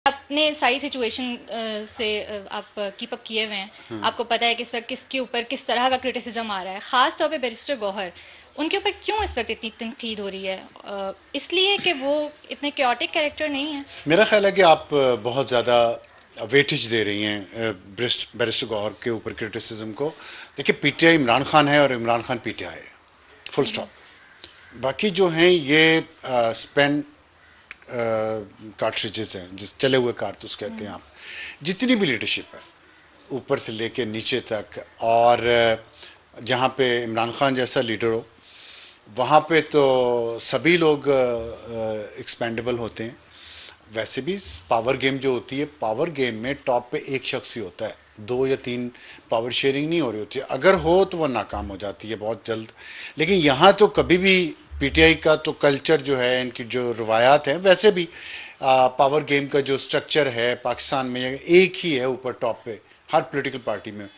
अपने सारी सिचुएशन से आप कीप अप किए हुए हैं, आपको पता है कि इस वक्त किसके ऊपर किस तरह का क्रिटिसिज्म आ रहा है, ख़ास तौर पे बैरिस्टर गौहर, उनके ऊपर क्यों इस वक्त इतनी तनकीद हो रही है? इसलिए कि वो इतने क्योटिक कैरेक्टर नहीं है। मेरा ख्याल है कि आप बहुत ज़्यादा वेटेज दे रही हैं बैरिस्टर गौहर के ऊपर क्रिटिसिज्म को। देखिए, पीटीआई इमरान खान है और इमरान खान पीटीआई है, फुल स्टॉप। बाकी जो हैं ये स्पेन कार्ट्रिजेस हैं, जिस चले हुए कारतूस कहते हैं आप। जितनी भी लीडरशिप है ऊपर से लेके नीचे तक, और जहाँ पे इमरान खान जैसा लीडर हो वहाँ पे तो सभी लोग एक्सपेंडेबल होते हैं। वैसे भी पावर गेम जो होती है, पावर गेम में टॉप पे एक शख्स ही होता है, दो या तीन पावर शेयरिंग नहीं हो रही होती है। अगर हो तो वह नाकाम हो जाती है बहुत जल्द। लेकिन यहाँ तो कभी भी पीटीआई का तो कल्चर जो है, इनकी जो रवायात हैं, वैसे भी पावर गेम का जो स्ट्रक्चर है पाकिस्तान में एक ही है ऊपर टॉप पे हर पॉलिटिकल पार्टी में,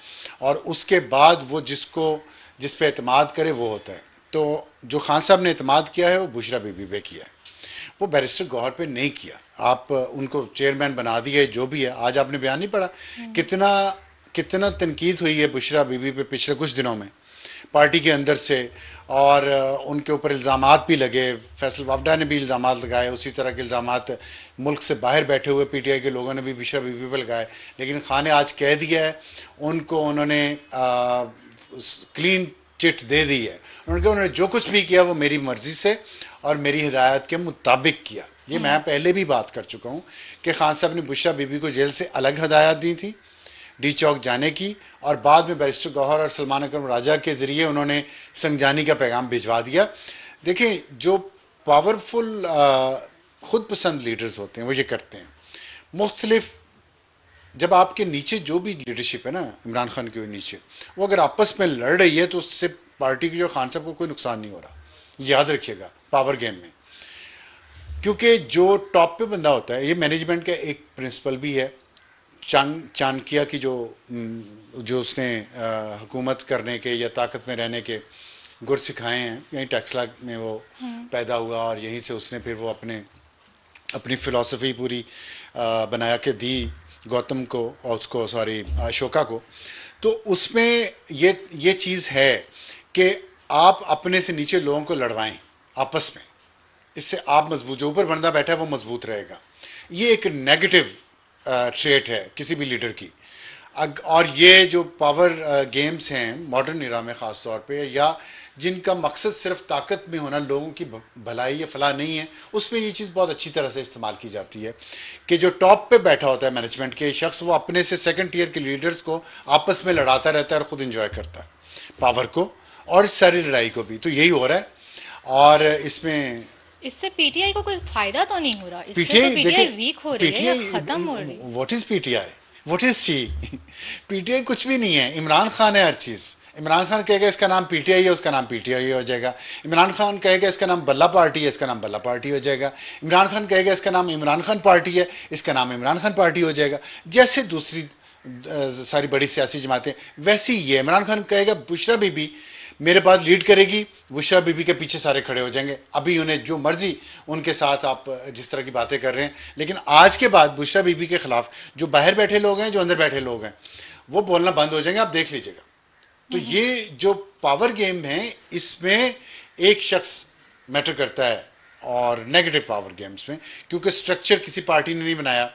और उसके बाद वो जिस पे एतमाद करे वो होता है। तो जो खान साहब ने एतमाद किया है वो बुशरा बीबी पे किया है, वो बैरिस्टर गौहर पे नहीं किया। आप उनको चेयरमैन बना दिए, जो भी है। आज आपने बयान नहीं पढ़ा कितना कितना तनकीद हुई है बुशरा बीबी पे पिछले कुछ दिनों में पार्टी के अंदर से, और उनके ऊपर इल्ज़ामात भी लगे। फैसल वाफडा ने भी इल्ज़ामात लगाए, उसी तरह के इल्ज़ामात मुल्क से बाहर बैठे हुए पीटीआई के लोगों ने भी बुशरा बीबी पे लगाए। लेकिन खान ने आज कह दिया है, उनको उन्होंने क्लीन चिट दे दी है। उन्होंने जो कुछ भी किया वो मेरी मर्ज़ी से और मेरी हिदायत के मुताबिक किया। ये मैं पहले भी बात कर चुका हूँ कि खान साहब ने बुशरा बीबी को जेल से अलग हिदायत दी थी डी चौक जाने की, और बाद में बैरिस्टर गौहर और सलमान अकरम राजा के ज़रिए उन्होंने संगजानी का पैगाम भिजवा दिया। देखिए, जो पावरफुल खुद पसंद लीडर्स होते हैं वो ये करते हैं मुख्तलिफ। जब आपके नीचे जो भी लीडरशिप है ना, इमरान खान के नीचे, वो अगर आपस में लड़ रही है तो उससे पार्टी की जो खान साहब को कोई नुकसान नहीं हो रहा। याद रखिएगा पावर गेम में, क्योंकि जो टॉप पे बंदा होता है, ये मैनेजमेंट का एक प्रिंसिपल भी है। चाणक्य की जो उसने हुकूमत करने के या ताकत में रहने के गुर सिखाए हैं, यहीं टेक्सला में वो पैदा हुआ और यहीं से उसने फिर वो अपनी फ़िलासफ़ी पूरी बनाया के दी गौतम को, और उसको सॉरी अशोका को। तो उसमें ये चीज़ है कि आप अपने से नीचे लोगों को लड़वाएं आपस में, इससे आप मजबूत, जो ऊपर बंदा बैठा है वो मजबूत रहेगा। ये एक नेगेटिव ट्रेट है किसी भी लीडर की। और ये जो पावर गेम्स हैं मॉडर्न इरा में ख़ास तौर पे, या जिनका मकसद सिर्फ ताकत में होना, लोगों की भलाई या फलाह नहीं है, उसमें ये चीज़ बहुत अच्छी तरह से इस्तेमाल की जाती है कि जो टॉप पे बैठा होता है मैनेजमेंट के शख्स, वो अपने से सेकंड टियर के लीडर्स को आपस में लड़ाता रहता है और ख़ुद इंजॉय करता है पावर को और सारी लड़ाई को भी। तो यही हो रहा है, और इसमें इससे पीटीआई को कोई फायदा तो नहीं हो रहा, इससे तो पीटीआई, पीटीआई देखिए वीक हो रही है या पीटीआई, खत्म हो रही है। What is PTI, what is C? PTI कुछ भी नहीं है। इमरान खान है हर चीज़। इमरान खान कहेगा इसका नाम पीटीआई है, उसका नाम पीटीआई हो जाएगा। इमरान खान कहेगा इसका नाम बल्ला पार्टी है, इसका नाम बल्ला पार्टी हो जाएगा। इमरान खान कहेगा इसका नाम इमरान खान पार्टी है, इसका नाम इमरान खान पार्टी हो जाएगा। जैसे दूसरी सारी बड़ी सियासी जमातें, वैसी ये इमरान खान कहेगा बुशरा बीबी मेरे बाद लीड करेगी, बुशरा बीबी के पीछे सारे खड़े हो जाएंगे। अभी उन्हें जो मर्जी उनके साथ आप जिस तरह की बातें कर रहे हैं, लेकिन आज के बाद बुशरा बीबी के खिलाफ जो बाहर बैठे लोग हैं, जो अंदर बैठे लोग हैं, वो बोलना बंद हो जाएंगे, आप देख लीजिएगा। तो ये जो पावर गेम है, इसमें एक शख्स मैटर करता है, और नेगेटिव पावर गेम्स में, क्योंकि स्ट्रक्चर किसी पार्टी ने नहीं बनाया।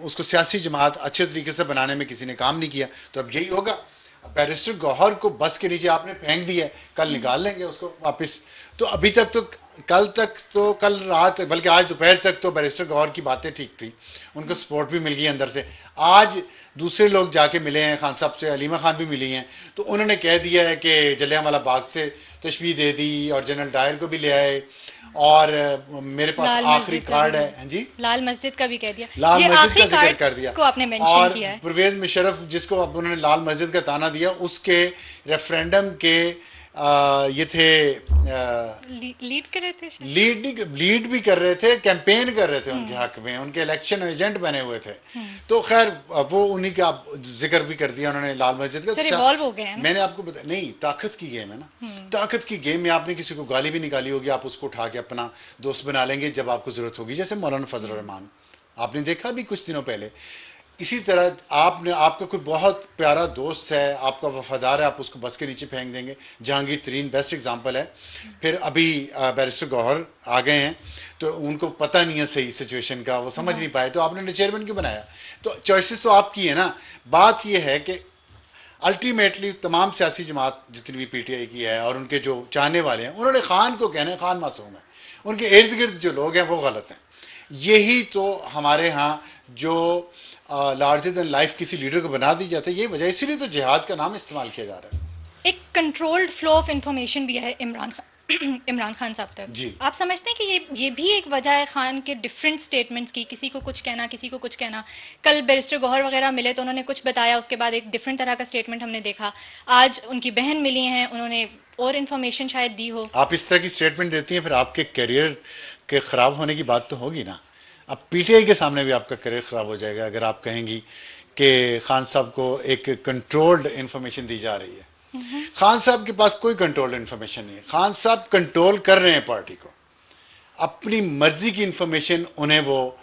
उसको सियासी जमात अच्छे तरीके से बनाने में किसी ने काम नहीं किया। तो अब यही होगा। बैरिस्टर गौहर को बस के नीचे आपने फेंक दिया है, कल निकाल लेंगे उसको वापस। तो अभी तक तो कल रात, बल्कि आज दोपहर तक तो बैरिस्टर गौहर की बातें ठीक थी, उनको सपोर्ट भी मिल गई अंदर से। आज दूसरे लोग जाके मिले हैं खान साहब से, अलीमा खान भी मिली हैं, तो उन्होंने कह दिया है कि जलियांवाला बाग से तशबीह दे दी और जनरल डायर को भी ले आए, और मेरे पास आखिरी कार्ड है। हाँ जी, लाल मस्जिद का भी कह दिया, लाल ये मस्जिद का आखिरी जिक्र कार्ड कर दिया, को आपने मेंशन और किया है। परवेज मुशर्रफ जिसको अब उन्होंने लाल मस्जिद का ताना दिया, उसके रेफरेंडम के ये थे लीड कर रहे थे शायद। लीड भी कर रहे थे, कैंपेन कर रहे थे उनके हक में, उनके इलेक्शन एजेंट बने हुए थे। तो खैर वो उन्हीं का आप जिक्र भी कर दिया उन्होंने, लाल मस्जिद का। सर इवॉल्व हो गए हैं ना? मैंने आपको बताया नहीं, ताकत की गेम है ना, ताकत की गेम में आपने किसी को गाली भी निकाली होगी, आप उसको उठा के अपना दोस्त बना लेंगे जब आपको जरूरत होगी, जैसे मौलाना फजल रहमान आपने देखा भी कुछ दिनों पहले। इसी तरह आपने, आपका कोई बहुत प्यारा दोस्त है, आपका वफादार है, आप उसको बस के नीचे फेंक देंगे। जहांगीर तरीन बेस्ट एग्जांपल है। फिर अभी बैरिस्टर गौहर आ गए हैं, तो उनको पता नहीं है सही सिचुएशन का, वो समझ नहीं पाए, तो आपने उन्हें चेयरमैन क्यों बनाया? तो चॉइसेस तो आपकी है ना। बात यह है कि अल्टीमेटली तमाम सियासी जमात जितनी भी पीटीआई की है और उनके जो चाहने वाले हैं, उन्होंने खान को कहना है खान मासूम है, उनके इर्द गिर्द जो लोग हैं वो गलत हैं। यही तो हमारे यहाँ जो लार्जर देन लाइफ किसी लीडर को बना दी जाता है, ये वजह, इसीलिए तो जिहाद का नाम इस्तेमाल किया जा रहा है। एक कंट्रोल्ड फ्लो ऑफ इंफॉर्मेशन भी है इमरान खान साहब तक। जी। आप समझते हैं कि ये भी एक वजह है खान के डिफरेंट स्टेटमेंट्स की, किसी को कुछ कहना, किसी को कुछ कहना। कल बैरिस्टर गौहर वगैरह मिले तो उन्होंने कुछ बताया, उसके बाद एक डिफरेंट तरह का स्टेटमेंट हमने देखा। आज उनकी बहन मिली हैं, उन्होंने और इन्फॉर्मेशन शायद दी हो। आप इस तरह की स्टेटमेंट देती हैं, फिर आपके करियर के ख़राब होने की बात तो होगी ना। अब पीटीआई के सामने भी आपका करियर ख़राब हो जाएगा अगर आप कहेंगी कि खान साहब को एक कंट्रोल्ड इन्फॉर्मेशन दी जा रही है। खान साहब के पास कोई कंट्रोल्ड इन्फॉर्मेशन नहीं है। खान साहब कंट्रोल कर रहे हैं पार्टी को, अपनी मर्जी की इन्फॉर्मेशन उन्हें वो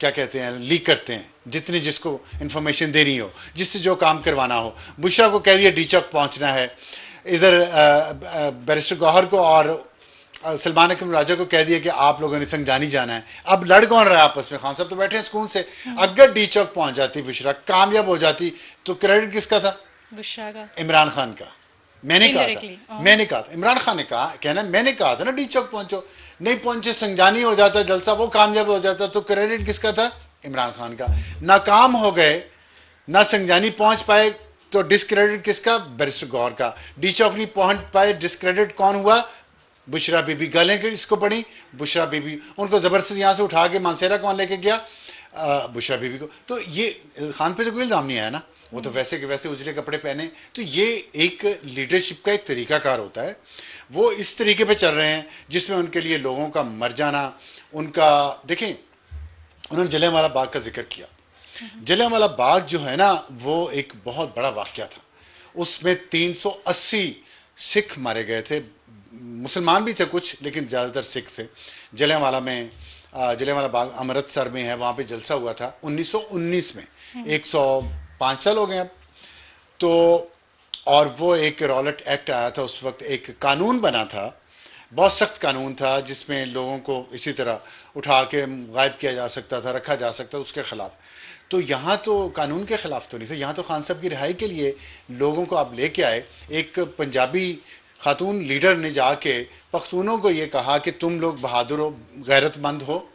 क्या कहते हैं, लीक करते हैं, जितनी जिसको इन्फॉर्मेशन देनी हो, जिससे जो काम करवाना हो। बुशरा को कह दिया डी चौक पहुंचना है, इधर बैरिस्टर गौहर को और सलमान अकरम राजा को कह दिया कि आप लोगों ने संगजानी जाना है। अब लड़ कौन रहा है आपस में? खान साहब तो बैठे हैं सुकून से। अगर डी चौक पहुंच जाती बुशरा, कामयाब हो जाती, तो क्रेडिट किसका था? बुशरा का, इमरान खान का। मैंने कहा था, इमरान खान ने कहा, कहना मैंने कहा था ना डी चौक पहुंचो, नहीं पहुंचे, संगजानी हो जाता, जलसा, वो कामयाब हो जाता, तो क्रेडिट किसका था? इमरान खान का। नाकाम हो गए, ना संगजानी पहुंच पाए, तो डिस्क्रेडिट किसका? बैरिस्टर गौहर का। डी चौक नहीं पहुंच पाए, डिस्क्रेडिट कौन हुआ? बुशरा बीबी। गालें किसको पड़ी? बुशरा बीबी। उनको जबरदस्ती यहां से उठा के मानसेरा कौन लेके गया? बुशरा बीबी को। तो ये खान पे तो कोई इल्जाम नहीं आया ना, वो तो वैसे के वैसे उजले कपड़े पहने। तो ये एक लीडरशिप का एक तरीकाकार होता है, वो इस तरीके पे चल रहे हैं जिसमें उनके लिए लोगों का मर जाना, उनका देखें, उन्होंने जलियांवाला बाग का जिक्र किया। जलियांवाला बाग जो है ना, वो एक बहुत बड़ा वाकया था। उसमें 380 सिख मारे गए थे, मुसलमान भी थे कुछ, लेकिन ज़्यादातर सिख थे। जलियांवाला में, जलियांवाला बाग अमृतसर में है, वहाँ पे जलसा हुआ था 1919 में। 105 साल हो गए अब तो। और वो एक रॉलेट एक्ट आया था उस वक्त, एक कानून बना था, बहुत सख्त कानून था, जिसमें लोगों को इसी तरह उठा के गायब किया जा सकता था, रखा जा सकता था, उसके खिलाफ। तो यहाँ तो कानून के खिलाफ तो नहीं था, यहाँ तो खान साहब की रिहाई के लिए लोगों को आप लेके आए। एक पंजाबी खातून लीडर ने जाके पख्तूनों को ये कहा कि तुम लोग बहादुर हो, गैरतमंद हो,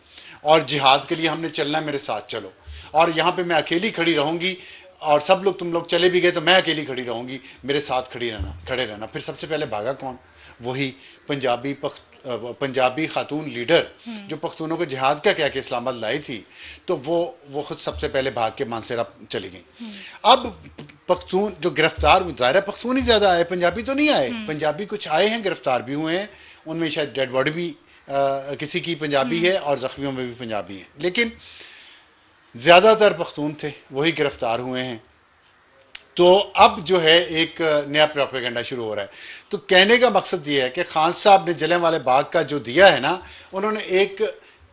और जिहाद के लिए हमने चलना, मेरे साथ चलो, और यहाँ पे मैं अकेली खड़ी रहूँगी, और सब लोग, तुम लोग चले भी गए तो मैं अकेली खड़ी रहूँगी, मेरे साथ खड़े रहना। फिर सबसे पहले भागा कौन? वही पंजाबी खातून लीडर जो पख्तूनों को जिहाद का कह के इस्लामाबाद लाई थी। तो वो खुद सबसे पहले भाग के मानसेरा चली गई। अब पख्तून जो गिरफ्तार, ज़ाहिर पख्तून ही ज़्यादा आए, पंजाबी तो नहीं आए। पंजाबी कुछ आए हैं, गिरफ्तार भी हुए हैं, उनमें शायद डेड बॉडी भी किसी की पंजाबी है, और ज़ख्मियों में भी पंजाबी हैं, लेकिन ज़्यादातर पख्तून थे, वही गिरफ्तार हुए हैं। तो अब जो है एक नया प्रोपेगेंडा शुरू हो रहा है। तो कहने का मकसद ये है कि खान साहब ने जलियांवाला बाग का जो दिया है ना, उन्होंने एक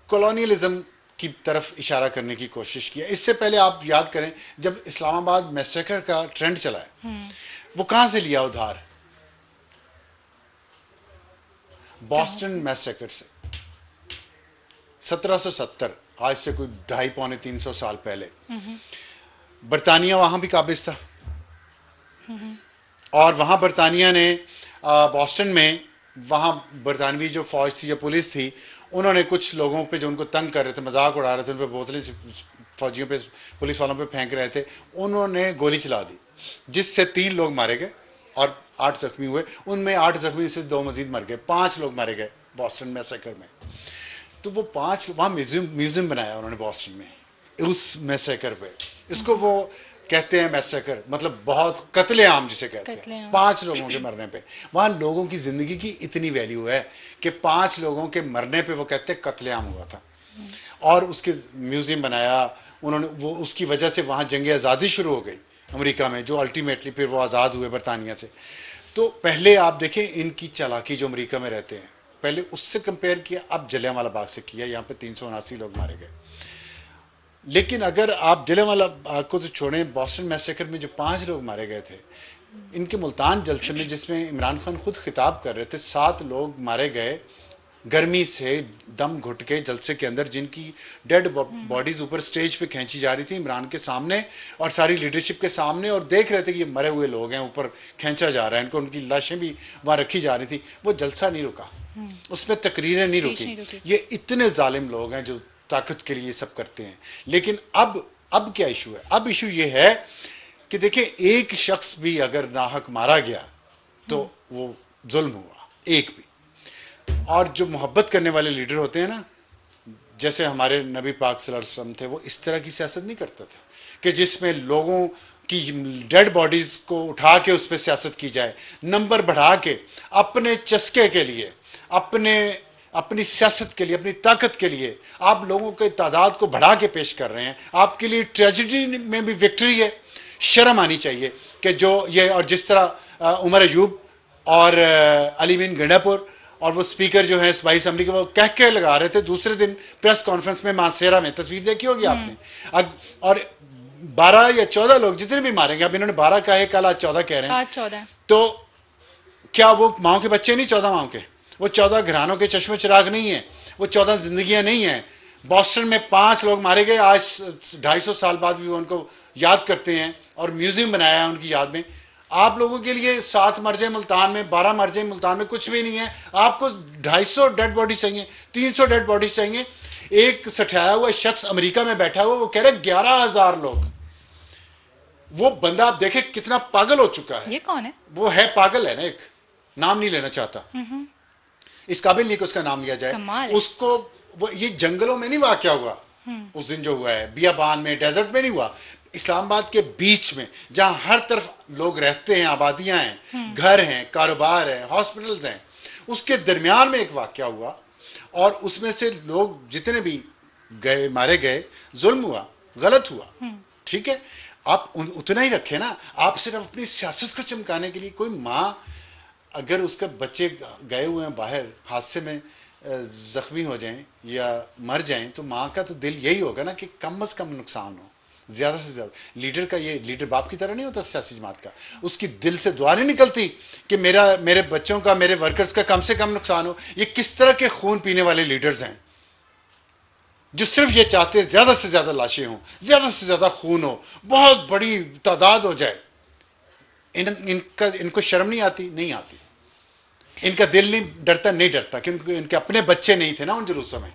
कॉलोनियलिज्म की तरफ इशारा करने की कोशिश की है। इससे पहले आप याद करें, जब इस्लामाबाद मैसेकर का ट्रेंड चला है, वो कहाँ से लिया उधार? बॉस्टन मैसेकर से। 1770, आज से कोई 250-300 साल पहले। बरतानिया वहाँ भी काबिज था, और वहाँ बरतानिया ने बॉस्टन में, वहाँ बरतानवी जो फौज थी, जो पुलिस थी, उन्होंने कुछ लोगों पे जो उनको तंग कर रहे थे, मजाक उड़ा रहे थे, उन पर बोतलें फौजियों पे, पुलिस वालों पे फेंक रहे थे, उन्होंने गोली चला दी, जिससे 3 लोग मारे गए और 8 जख्मी हुए। उनमें 8 जख्मी से 2 मजीद मर गए, 5 लोग मारे गए बॉस्टन मैसेकर में। तो वो 5, वहाँ म्यूजियम बनाया उन्होंने बॉस्टन में उस मैसेकर पे। इसको वो कहते हैं मैसेकर, मतलब बहुत कत्लेआम जिसे कहते हैं, कत्लेआम। 5 लोगों के मरने पे। वहाँ लोगों की ज़िंदगी की इतनी वैल्यू है कि 5 लोगों के मरने पे वो कहते हैं कत्लेआम हुआ था। और उसके म्यूज़ियम बनाया उन्होंने, वो उसकी वजह से वहाँ जंग आज़ादी शुरू हो गई अमेरिका में, जो अल्टीमेटली फिर वो आज़ाद हुए बरतानिया से। तो पहले आप देखें इनकी चालाकी जो अमेरिका में रहते हैं, पहले उससे कंपेयर किया, अब जलियांवाला बाग से किया, यहाँ पे 379 लोग मारे गए। लेकिन अगर आप जलियांवाला बाग को तो छोड़ें, बॉस्टन मैसेकर में जो 5 लोग मारे गए थे, इनके मुल्तान जलसे में जिसमें इमरान खान खुद खिताब कर रहे थे, 7 लोग मारे गए गर्मी से दम घुट के जलसे के अंदर, जिनकी डेड बॉडीज ऊपर स्टेज पे खींची जा रही थी इमरान के सामने और सारी लीडरशिप के सामने, और देख रहे थे कि ये मरे हुए लोग हैं, ऊपर खींचा जा रहा है इनको, उनकी लाशें भी वहाँ रखी जा रही थी। वो जलसा नहीं रुका, उसमें तकरीरें नहीं रुकी। ये इतने जालिम लोग हैं जो ताकत के लिए सब करते हैं। लेकिन अब क्या इशू है? अब इशू ये है कि देखिए, एक शख्स भी अगर नाहक मारा गया तो वो जुल्म हुआ, एक भी। और जो मोहब्बत करने वाले लीडर होते हैं ना, जैसे हमारे नबी पाक सल्लल्लाहु अलैहि वसल्लम थे, वो इस तरह की सियासत नहीं करते थे कि जिसमें लोगों की डेड बॉडीज को उठा के उस पर सियासत की जाए, नंबर बढ़ा के, अपने चस्के के लिए, अपनी सियासत के लिए, अपनी ताकत के लिए आप लोगों के तादाद को बढ़ा के पेश कर रहे हैं। आपके लिए ट्रेजिडी में भी विक्ट्री है। शर्म आनी चाहिए कि जो ये, और जिस तरह उमर अयूब और अली बिन गंडापुर और वो स्पीकर जो है इस्लामी असम्बली के, वो कह लगा रहे थे दूसरे दिन प्रेस कॉन्फ्रेंस में मासेरा में, तस्वीर देखी होगी आपने। और 12 या 14 लोग जितने भी मारेंगे, अब इन्होंने 12 कहा, कल आज 14 कह रहे हैं, आज 14। तो क्या वो माओ के बच्चे नहीं? 14 माओ के, वो 14 घरानों के चश्मे चिराग नहीं है, वो 14 जिंदगियां नहीं है। बॉस्टन में 5 लोग मारे गए, आज 250 साल बाद भी वो उनको याद करते हैं और म्यूजियम बनाया है उनकी याद में। आप लोगों के लिए 7 मर जाए मुल्तान में, 12 मर जाए मुल्तान में, कुछ भी नहीं है। आपको 250 डेड बॉडी चाहिए, 300 डेड बॉडी चाहिए। एक सठाया हुआ शख्स अमेरिका में बैठा हुआ, वो कह रहे 11,000 लोग। वो बंदा आप देखे कितना पागल हो चुका है। ये कौन है? वो है पागल है ना, एक नाम नहीं लेना चाहता, इस काबिल नहीं कि उसका नाम लिया जाए। उसको वो ये जंगलों में नहीं वाकया हुआ उस दिन जो हुआ है, बियाबान में, डेजर्ट में नहीं हुआ, इस्लामाबाद के बीच में, जहां हर तरफ लोग रहते हैं, आबादियां हैं, घर हैं, कारोबार है, हॉस्पिटल्स हैं, उसके दरमियान में एक वाकया हुआ। और उसमें से लोग जितने भी गए, मारे गए, जुल्म हुआ, गलत हुआ, ठीक है, आप उतना ही रखें ना। आप सिर्फ अपनी सियासत को चमकाने के लिए, कोई माँ अगर उसके बच्चे गए हुए हैं बाहर, हादसे में जख्मी हो जाएं या मर जाएं, तो माँ का तो दिल यही होगा ना कि कम से कम नुकसान हो, ज़्यादा से ज़्यादा। लीडर का ये, लीडर बाप की तरह नहीं होता सियासी जमात का, उसकी दिल से दुआ नहीं निकलती कि मेरे बच्चों का, मेरे वर्कर्स का कम से कम नुकसान हो। ये किस तरह के खून पीने वाले लीडर्स हैं जो सिर्फ ये चाहते हैं ज़्यादा से ज़्यादा लाशें हों, ज़्यादा से ज़्यादा खून हो, बहुत बड़ी तादाद हो जाए। इनको शर्म नहीं आती? नहीं आती। इनका दिल नहीं डरता क्योंकि इनके अपने बच्चे नहीं थे ना उन जुलूसों में,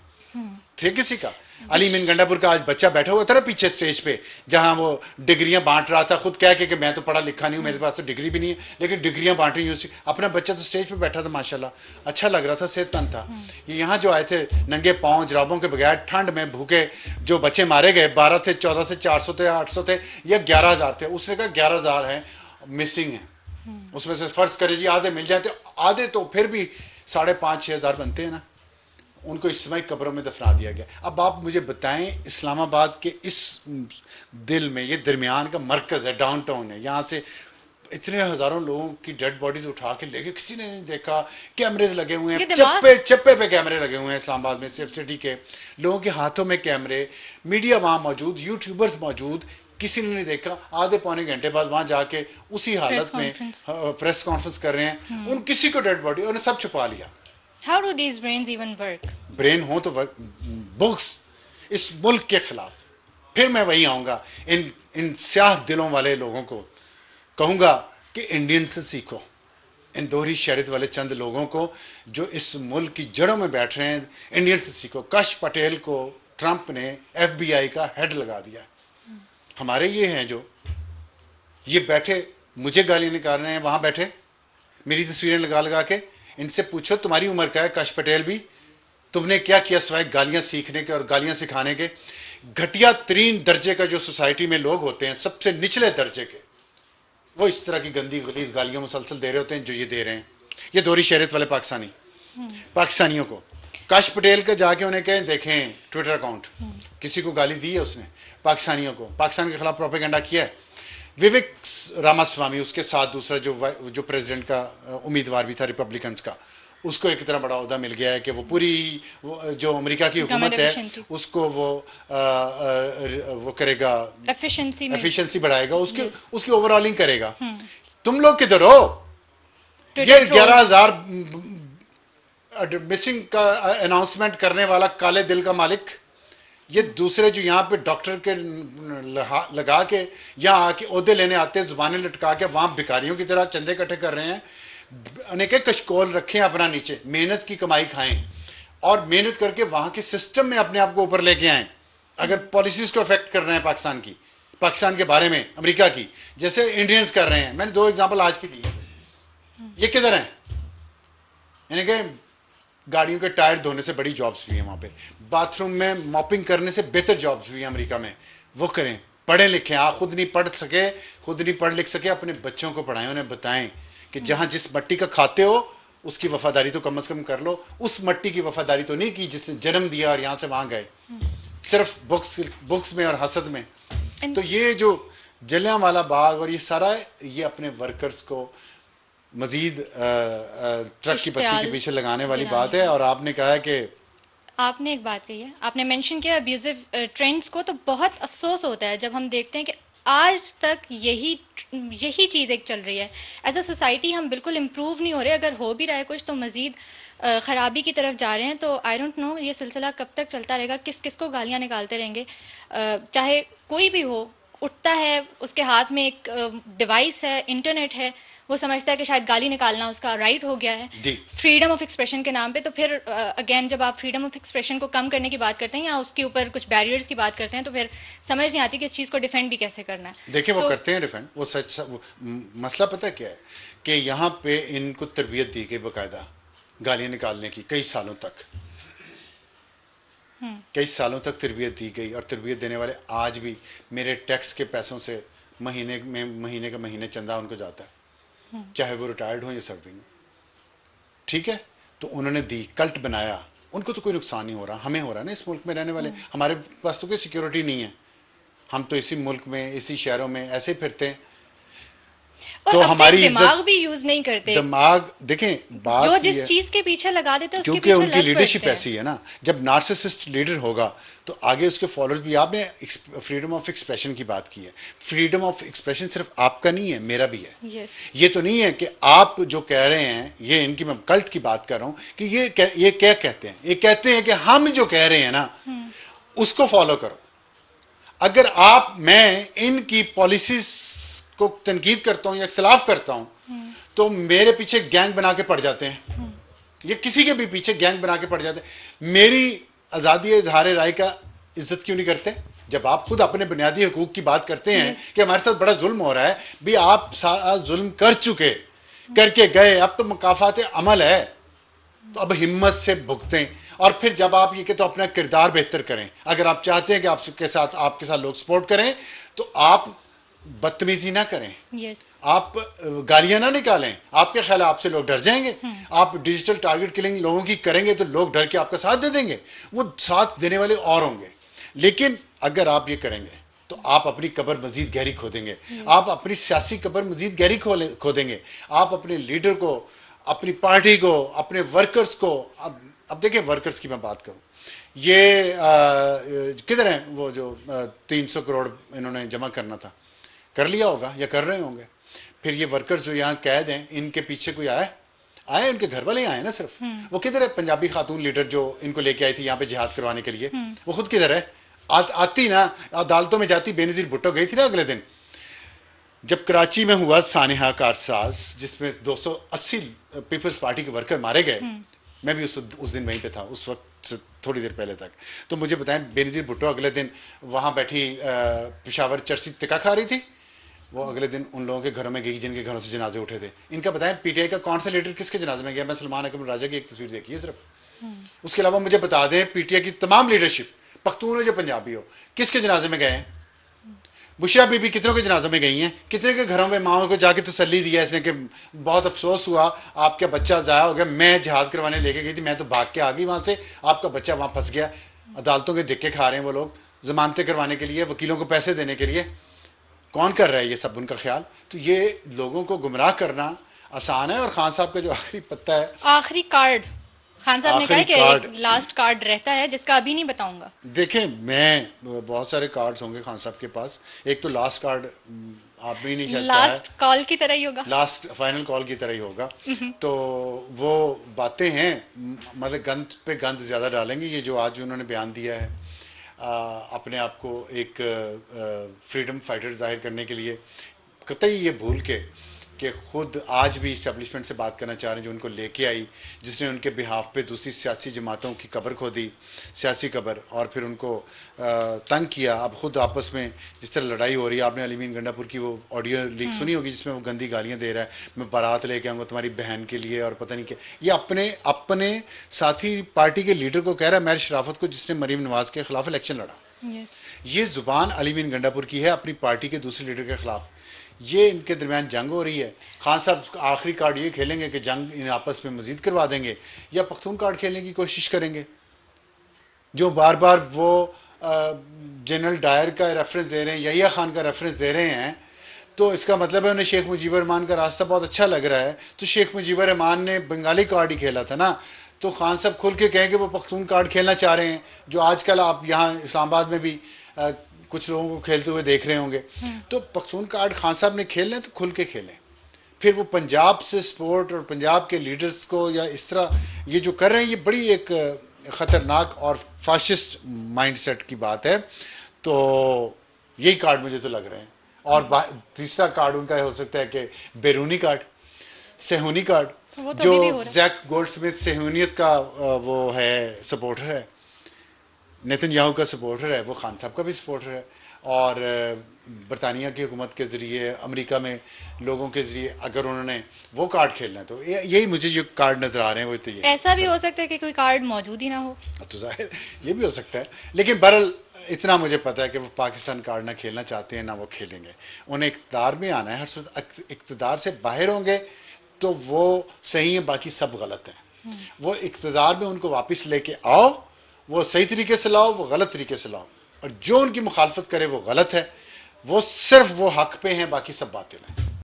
थे किसी का। अली बिन गंडापुर का आज बच्चा बैठा हुआ था ना पीछे स्टेज पे, जहां वो डिग्रियां बांट रहा था, खुद कह के कि मैं तो पढ़ा लिखा नहीं हूं, मेरे पास तो डिग्री भी नहीं है, लेकिन डिग्रियां बांट रही हूँ। अपना बच्चा तो स्टेज पे बैठा था, माशाल्लाह अच्छा लग रहा था, सेहतमंद था। ये यहाँ जो आए थे नंगे पाँव, जराबों के बगैर, ठंड में भूखे, जो बच्चे मारे गए, 12 थे, 14 थे, 400 थे, 800 थे या 11,000 थे। उसने कहा 11,000 हैं मिसिंग है, उसमें से फर्ज करे जी आधे मिल जाए, तो आधे तो फिर भी 5,500-6 हज़ार बनते हैं ना। उनको इस्लामी कब्रों में दफना दिया गया। अब आप मुझे बताएं, इस्लामाबाद के इस दिल में, ये दरमियान का मरकज़ है, डाउनटाउन है, यहाँ से इतने हज़ारों लोगों की डेड बॉडीज उठा के लेके किसी ने नहीं देखा। कैमरेज लगे हुए हैं, चप्पे पे कैमरे लगे हुए हैं इस्लामाबाद में, सेफ सिटी के लोगों के हाथों में कैमरे, मीडिया वहाँ मौजूद, यूट्यूबर्स मौजूद, किसी ने नहीं देखा। आधे पौने घंटे बाद वहाँ जाके उसी हालत में प्रेस कॉन्फ्रेंस कर रहे हैं, उन किसी को डेड बॉडी उन्होंने सब छुपा लिया। How do these brains even work? Brain हो तो बुक्स इस मुल्क के खिलाफ। फिर मैं वहीं आऊँगा, इन स्याह दिलों वाले लोगों को कहूँगा कि इंडियन से सीखो, इन दोहरी शरीयत वाले चंद लोगों को जो इस मुल्क की जड़ों में बैठ रहे हैं, इंडियन से सीखो। काश पटेल को ट्रंप ने FBI का हेड लगा दिया। हमारे ये हैं जो ये बैठे मुझे गालियाँ निकाल रहे हैं, वहाँ बैठे मेरी तस्वीरें लगा लगा के। इनसे पूछो तुम्हारी उम्र का है काश पटेल भी, तुमने क्या किया सिवाय गालियाँ सीखने के और गालियाँ सिखाने के? घटिया तरीन दर्जे का जो सोसाइटी में लोग होते हैं, सबसे निचले दर्जे के, वो इस तरह की गंदी गलीज गालियां मुसलसल दे रहे होते हैं जो ये दे रहे हैं। ये दोहरी शहरियत वाले पाकिस्तानियों को काश पटेल के जाके उन्हें कहें, देखें ट्विटर अकाउंट, किसी को गाली दी है उसने, पाकिस्तानियों को, पाकिस्तान के खिलाफ प्रोपेगेंडा किया है। विवेक रामास्वामी, उसके साथ दूसरा जो प्रेसिडेंट का उम्मीदवार भी था रिपब्लिकन्स का, उसको एक इतना बड़ा ओहदा मिल गया है कि वो पूरी जो अमेरिका की हुकूमत है उसको वो करेगा, एफिशिएंसी बढ़ाएगा, उसकी ओवरऑलिंग करेगा। तुम लोग किधर हो? ये 11,000 मिसिंग का अनाउंसमेंट करने वाला काले दिल का मालिक, ये दूसरे जो यहाँ पे डॉक्टर के लगा के यहाँ आके ओहदे लेने आते हैं, जुबानें लटका के वहाँ भिखारियों की तरह चंदे इकट्ठे कर रहे हैं। अनेक कशकोल रखें अपना नीचे, मेहनत की कमाई खाएं और मेहनत करके वहाँ के सिस्टम में अपने आप को ऊपर लेके आएं। अगर पॉलिसीज को अफेक्ट कर रहे हैं पाकिस्तान के बारे में अमेरिका की, जैसे इंडियंस कर रहे हैं, मैंने 2 एग्जाम्पल आज की दी है, ये किधर हैं? यानी कि गाड़ियों के टायर धोने से बड़ी जॉब्स भी हैं वहाँ पे, बाथरूम में मॉपिंग करने से बेहतर जॉब्स भी हैं अमेरिका में, वो करें। पढ़े लिखें, आप खुद नहीं पढ़ लिख सके, अपने बच्चों को पढ़ाएं, उन्हें बताएं कि जहाँ जिस मट्टी का खाते हो उसकी वफादारी तो कम से कम कर लो। उस मट्टी की वफादारी तो नहीं की जिसने जन्म दिया और यहाँ से वहाँ गए, सिर्फ बुक्स में और हसद में। तो ये जो जलियांवाला बाग और ये सारा, ये अपने वर्कर्स को मजीद ट्रक की पत्ती के पीछे लगाने वाली बात है। और आपने कहा है कि आपने एक बात कही है, आपने मेंशन किया अब्यूजिव ट्रेंड्स को, तो बहुत अफसोस होता है जब हम देखते हैं कि आज तक यही चीज़ एक चल रही है। एज अ सोसाइटी हम बिल्कुल इम्प्रूव नहीं हो रहे, अगर हो भी रहा है कुछ तो मज़ीद ख़राबी की तरफ जा रहे हैं। तो आई डोंट नो ये सिलसिला कब तक चलता रहेगा, किस को गालियाँ निकालते रहेंगे। चाहे कोई भी हो, उठता है, उसके हाथ में एक डिवाइस है, इंटरनेट है, वो समझता है कि शायद गाली निकालना उसका राइट हो गया है फ्रीडम ऑफ एक्सप्रेशन के नाम पे। तो फिर अगेन जब आप फ्रीडम ऑफ एक्सप्रेशन को कम करने की बात करते हैं या उसके ऊपर कुछ बैरियर्स की बात करते हैं, तो फिर समझ नहीं आती कि इस चीज़ को डिफेंड भी कैसे करना है। देखिए वो करते हैं डिफेंड, वो सच मसला पता है क्या है कि यहाँ पे इनको तरबियत दी गई बाकायदा गालियाँ निकालने की, कई सालों तक तरबियत दी गई। और तरबियत देने वाले आज भी मेरे टैक्स के पैसों से महीने का चंदा उनको जाता है, चाहे वो रिटायर्ड हो या सर्विंग। ठीक है, तो उन्होंने दी, कल्ट बनाया, उनको तो कोई नुकसान नहीं हो रहा, हमें हो रहा ना इस मुल्क में रहने वाले। हमारे पास तो कोई सिक्योरिटी नहीं है, हम तो इसी मुल्क में, इसी शहरों में ऐसे फिरते हैं। तो हमारी दिमाग भी यूज नहीं करते। दिमाग देखें, बात जो जिस चीज के पीछे लगा देते हैं उसके क्योंकि उनकी लीडरशिप ऐसी है ना। जब नार्सिसिस्ट लीडर होगा तो आगे उसके फॉलोअर्स भी। आपने फ्रीडम ऑफ एक्सप्रेशन की बात की है, फ्रीडम ऑफ एक्सप्रेशन सिर्फ आपका नहीं है, मेरा भी है। ये तो नहीं है कि आप जो कह रहे हैं, ये इनकी मैं कल्ट की बात कर रहा हूं कि ये क्या कहते हैं, ये कहते हैं कि हम जो कह रहे हैं ना उसको फॉलो करो। अगर मैं इनकी पॉलिसीज को तनकीद करता हूं या खिलाफ करता हूं तो मेरे पीछे गैंग बना के पड़ जाते हैं, ये किसी के भी पीछे गैंग बना के पड़ जाते हैं। मेरी आज़ादी इजहार राय का इज्जत क्यों नहीं करते? जब आप खुद अपने बुनियादी हकूक की बात करते हैं कि हमारे साथ बड़ा जुल्म हो रहा है, भी आप सारा जुल्म करके गए, अब तो मुकाफात अमल है, तो अब हिम्मत से भुगतें। और फिर जब आप ये कहते तो अपना किरदार बेहतर करें। अगर आप चाहते हैं कि आपके साथ लोग सपोर्ट करें तो आप बदतमीजी ना करें, आप गालियां ना निकालें। आपके ख्याल आपसे लोग डर जाएंगे? आप डिजिटल टारगेट किलिंग लोगों की करेंगे तो लोग डर के आपका साथ दे देंगे, वो साथ देने वाले और होंगे। लेकिन अगर आप ये करेंगे तो आप अपनी कब्र मजीद गहरी खोदेंगे, आप अपनी सियासी कब्र मजीद गहरी खोदेंगे। आप अपने लीडर को, अपनी पार्टी को, अपने वर्कर्स को, अब देखिए वर्कर्स की मैं बात करूं, ये किधर हैं वो जो 300 करोड़ इन्होंने जमा करना था, कर लिया होगा या कर रहे होंगे। फिर ये वर्कर्स जो यहाँ कैद हैं, इनके पीछे कोई आए इनके घर वाले आए ना सिर्फ। वो किधर है पंजाबी खातून लीडर जो इनको लेके आई थी यहाँ पे जिहाद करवाने के लिए, वो खुद किधर है? आती ना, अदालतों में जाती। बेनज़ीर भुट्टो गई थी ना अगले दिन, जब कराची में हुआ सानिहा कारसाज जिसमें 280 पीपल्स पार्टी के वर्कर मारे गए, मैं भी उस दिन वहीं पे था, उस वक्त से थोड़ी देर पहले तक। तो मुझे बताएं, बेनज़ीर भुट्टो अगले दिन वहाँ बैठी पेशावर चर्ची टिक्का खा रही थी, वो अगले दिन उन लोगों के घरों में गई जिनके घरों से जनाजे उठे थे। इनका बताएं पीटीआई का कौन सा लीडर किसके जनाजे में गया? मैं सलमान अकबर राजा की एक तस्वीर देखी है सिर्फ, उसके अलावा मुझे बता दें पीटीआई की तमाम लीडरशिप पख्तून हो या पंजाबी हो, किसके जनाजे में गए हैं? बुशरा बीबी कितनों के जनाजों में गई हैं? कितने के घरों में माओ को जाके तसल्ली दिया इसने कि बहुत अफसोस हुआ, आपका बच्चा ज़ाया हो गया, मैं जहाद करवाने लेके गई थी, मैं तो भाग के आ गई वहाँ से, आपका बच्चा वहाँ फंस गया। अदालतों के धिक्के खा रहे हैं वो लोग जमानतें करवाने के लिए, वकीलों को पैसे देने के लिए। कौन कर रहा है ये सब उनका ख्याल? तो ये लोगों को गुमराह करना आसान है। और खान साहब का जो आखिरी पत्ता है, आखिरी कार्ड, खान साहब ने कहा आखिरी कि कार्ड, एक लास्ट कार्ड रहता है जिसका अभी नहीं बताऊंगा। देखें, मैं बहुत सारे कार्ड्स होंगे खान साहब के पास। एक तो लास्ट कार्ड आप भी नहीं कहता है, लास्ट कॉल की तरह ही होगा, लास्ट फाइनल कॉल की तरह ही होगा। तो वो बातें हैं, मतलब गंद पे गंद ज़्यादा डालेंगे। ये जो आज उन्होंने बयान दिया है अपने आप को एक फ्रीडम फाइटर जाहिर करने के लिए, कतई ये भूल के कि खुद आज भी इस्टेब्लिशमेंट से बात करना चाह रहे हैं, जो उनको लेके आई, जिसने उनके बिहाफ पे दूसरी सियासी जमातों की कब्र खोदी, सियासी कब्र, और फिर उनको तंग किया। अब खुद आपस में जिस तरह लड़ाई हो रही है, आपने अलीमीन गंडापुर की वो ऑडियो लीक सुनी होगी जिसमें वो गंदी गालियां दे रहा है, मैं बारात लेके आऊँगा तुम्हारी बहन के लिए और पता नहीं क्या। ये अपने अपने साथी पार्टी के लीडर को कह रहा है, महर शराफत को, जिसने मरीम नवाज के खिलाफ इलेक्शन लड़ा। ये जुबान अलीमीन गंडापुर की है अपनी पार्टी के दूसरे लीडर के खिलाफ। ये इनके दरमियान जंग हो रही है। खान साहब आखिरी कार्ड ये खेलेंगे कि जंग इन आपस में मजीद करवा देंगे, या पख्तून कार्ड खेलने की कोशिश करेंगे, जो बार बार वो जनरल डायर का रेफरेंस दे रहे हैं, यहिया खान का रेफरेंस दे रहे हैं। तो इसका मतलब है उन्हें शेख मुजीबर रहमान का रास्ता बहुत अच्छा लग रहा है। तो शेख मुजीबर रहमान ने बंगाली कार्ड ही खेला था ना, तो खान साहब खुल के कहें कि वो पख्तून कार्ड खेलना चाह रहे हैं, जो आजकल आप यहाँ इस्लामाबाद में भी कुछ लोगों को खेलते हुए देख रहे होंगे। तो पख्तून कार्ड खान साहब ने खेलना है तो खुल के खेलें। फिर वो पंजाब से सपोर्ट और पंजाब के लीडर्स को या इस तरह ये जो कर रहे हैं, ये बड़ी एक ख़तरनाक और फाशिस्ट माइंडसेट की बात है। तो यही कार्ड मुझे तो लग रहे हैं। और तीसरा कार्ड उनका हो सकता है कि बैरूनी कार्ड, सेहूनी कार्ड, तो जो जैक गोल्डस्मिथ सेहूनियत का वो है, सपोर्टर है, नेतन्याहू का सपोर्टर है, वो खान साहब का भी सपोर्टर है। और बरतानिया की हुकूमत के ज़रिए, अमेरिका में लोगों के ज़रिए अगर उन्होंने वो कार्ड खेलना है, तो यही मुझे जो कार्ड नज़र आ रहे हैं वो तो ये। ऐसा भी हो सकता है कि कोई कार्ड मौजूद ही ना हो, तो जाहिर ये भी हो सकता है। लेकिन बहरहाल इतना मुझे पता है कि वो पाकिस्तान कार्ड ना खेलना चाहते हैं, ना वो खेलेंगे। उन्हें इक़्तिदार में आना है, हर वक्त इक़्तिदार से बाहर होंगे तो वो सही है, बाकी सब गलत है। वो इक़्तिदार में उनको वापस लेके आओ, वो सही तरीके से लाओ, वो गलत तरीके से लाओ, और जो उनकी मुखालफत करे वो गलत है। वो सिर्फ वो हक पे हैं, बाकी सब बातिल हैं।